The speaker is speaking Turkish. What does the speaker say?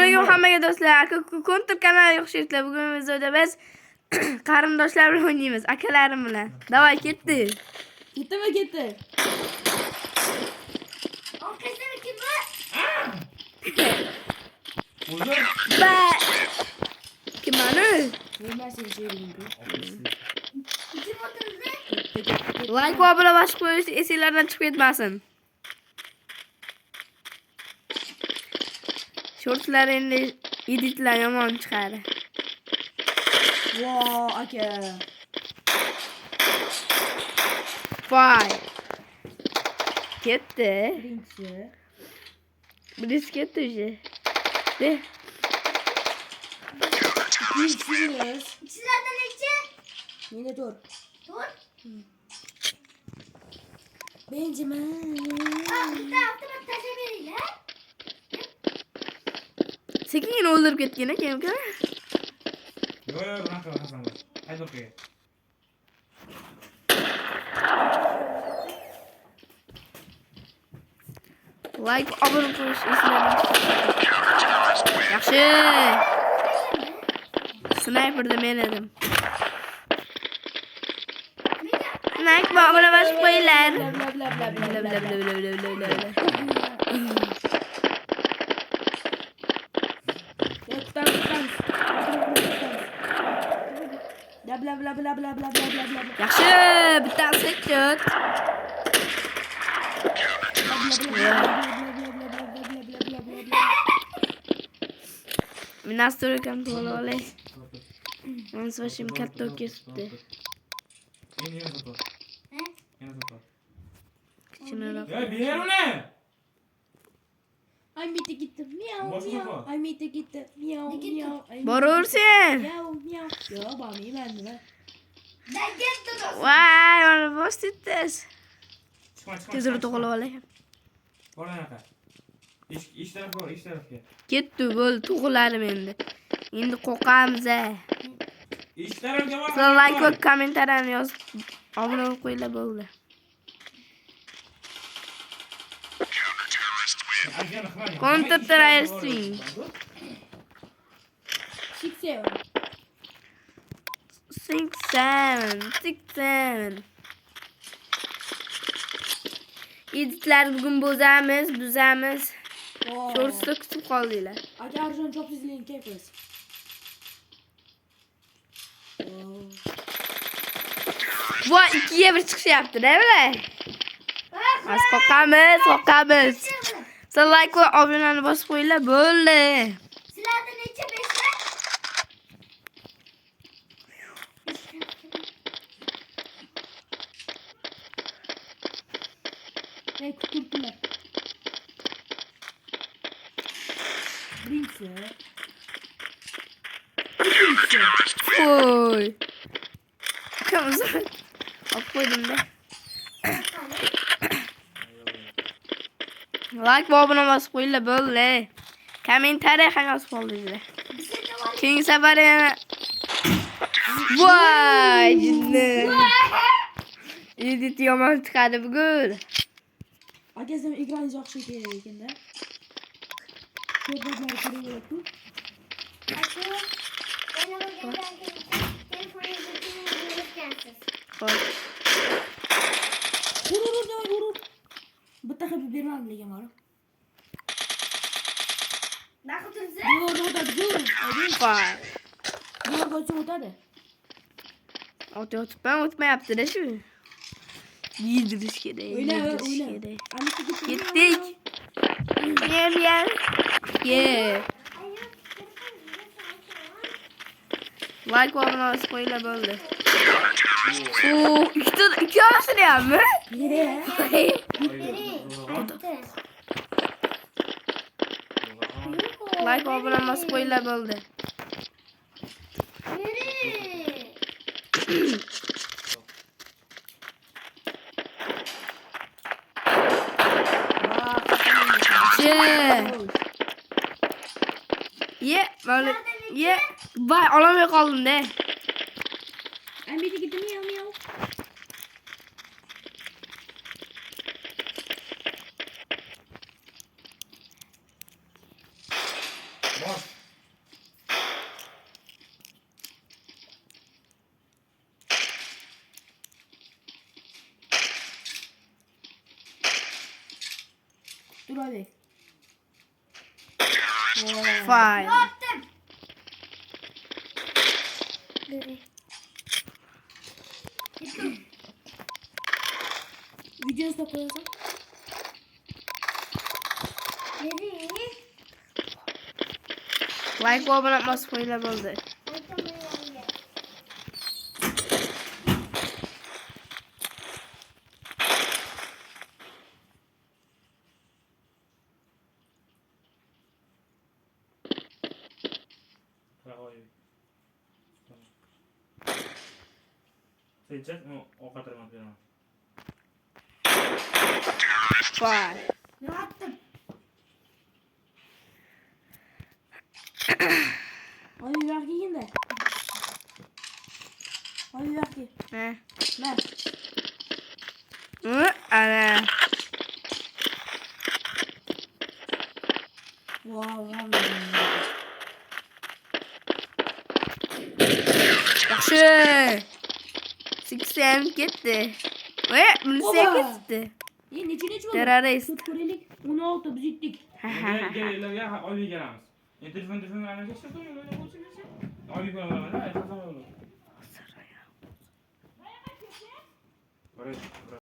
Assalomu hammaga do'stlar. Aka Kontur kanaliga xush kelibsizlar. Bugun videoda biz qarindoshlar bilan o'ynaymiz, akalarim bilan. Davay ketdi. Ketdimi ketdi? Orqasida kim bor? Ba. Kim mani? Men seni sevdim. Kim o'tirdi? Like va obuna bosib qo'yish esinglardan chiqib ketmasin. Shortlar endi editlar yomon chiqadi. Voy aka. Voy. Ketdi. Birinchi. Birinchi ketdi уже. De. İkincimiz. Sizlardan necha? Meni dur. Dur. Benjamin. Bitta avtomat tashlab beringlar. Sekin o'ldirib ketgan ekan uka. Yo, bunaqa Hasan bor. Haydi o'qiy. Like obuna qo'yish esinglardan yaxshi. Sniperda men edim. Like va obuna bosib qo'yinglar. Bla bla bla bla bla bla bla. Yottan. Bla bla bla bla bla bla bla bla bla. Yaxshi, bittasi ketdi. Men настройкам to'g'ri olay. Men so'shim katta kesibdi. Yana so'tor. Ha? Yana so'tor. Kichikroq. Ya, ber uni. Ay mite gitti. Miau Boşuna miau. koy. Ay mite gitti. Miau miau. Boraversin. Miau miau. Yo bormayman nima? Ben ketdim do'stim. Voy, mana bositdingiz. Chiqma. Tezroq to'g'ri olay. Bor anaqa. Ish tarafga bor, ish tarafga. Ketdi, bo'ldi, to'g'rilarim endi. Endi qo'rqamiz. Ish tarafga bor. Sizlar like va kommentariyani yozib, obuna bo'lib qo'yinglar bo'ldi. Counter Strike. 6-7. Editlar bugun buzamiz. Shortsda kutib qoldinglar. Aka Arjun çok izleyin keyfiniz. Voy, 2'ye 1 chiqishyapti-da, bular. Biz qo'rqamiz. Sizlar like va obunani bosib qo'yinglar, bo'ldi. Sizlardan necha beshlar? Ne kuturtular. Birinci. Voy. Kamuz. Olib qo'ydim-da. Like va obuna bosib qo'yinglar, bo'ldi. Kommentariya ham yozib qoldinglar. Keyingi safar yana voy, jinni. Edit yomon chiqadi bugun. Aka sen ekranı yaxshi kerak ekanda. Ko'rgazmani ko'raverib. Xo'p. Urur. Bitta qilib bermam lekin bor. Naqd tursa? Yo'q, dur. Voy. Yo'q, qo'ysa o'tadi. O'tmayapti-da shu. Yedirish kerak. O'yla. Ketdik. Yem. Ye. Like va obuna bosib qo'yinglar, bo'ldi. İki arasını yapma. Nereye? Like ve abone olması koyuyla oldu. Böyle vay alamıyor kaldım de. Ben bir de gittim miyav. Bor. Dur abi. Fine. Attım. Video stop koyarsan. Nereye? Like ve abone olması spoiler oldu. Bravo. Sen çek mi? O kadar mı atıyorsun? Fine. Ne attım? Ay ver giyin de. Ay ver giyin. Ne? Ver. Hı? Ana. Wow ver. Yaxşı. 80 gitti. Ve bunu Oba. 8'di. İyi neçe oldu? Terörist. Tut korelik 16 biz gittik. Gel gel oyun gelamiz. Telefon alacak şey koyuyor. Oyun koyuyorlar. Hayır, kazanıyorlar. Buraya